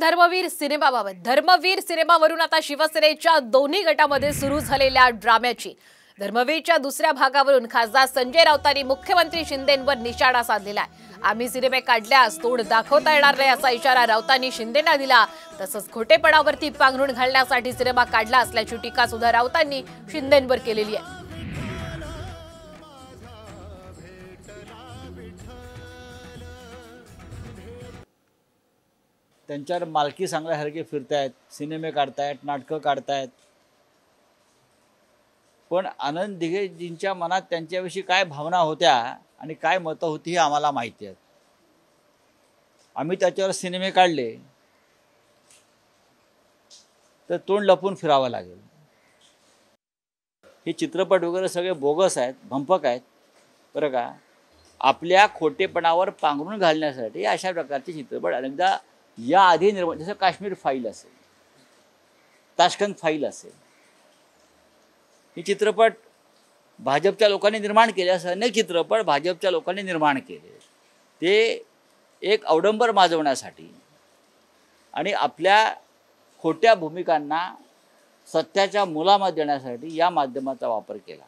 धर्मवीर सिनेमाबाबत धर्मवीर सिनेमावरून आता शिवसेनेच्या दोन्ही गटामध्ये सुरू झालेल्या ड्राम्याची धर्मवीरच्या दुसऱ्या भागावरून खासदार संजय राऊतांनी मुख्यमंत्री शिंदेंवर निशाणा साधलेला आहे। आम्ही सिनेमे काढल्यास तोड दाखवता येणार नाही असा इशारा राऊतांनी शिंदेंना दिला। तसंच खोटेपणावरती पांघरुण घालण्यासाठी सिनेमा काढला असल्याची टीका सुद्धा राऊतांनी शिंदेंवर केलेली आहे। त्यांच्यावर मालकी सांगण्यासारखे फिरतायत, सिनेमे काढतायत, नाटकं काढतायत, पण आनंद दिघेजींच्या मनात त्यांच्याविषयी काय भावना होत्या आणि काय मतं होती हे आम्हाला माहिती आहे। आम्ही त्याच्यावर सिनेमे काढले तर तोंड लपून फिरावं लागेल। हे चित्रपट वगैरे सगळे बोगस आहेत, भंपक आहेत बरं का। आपल्या खोटेपणावर पांघरून घालण्यासाठी अशा प्रकारचे चित्रपट अनेकदा या आधी निर्माण, जसं काश्मीर फाईल असेल, ताशकंद फाईल असेल, हे चित्रपट भाजपच्या लोकांनी निर्माण केले। असे अनेक चित्रपट भाजपच्या लोकांनी निर्माण केले। ते एक अवडंबर माजवण्यासाठी आणि आपल्या खोट्या भूमिकांना सत्याच्या मुलामा देण्यासाठी या माध्यमाचा वापर केला।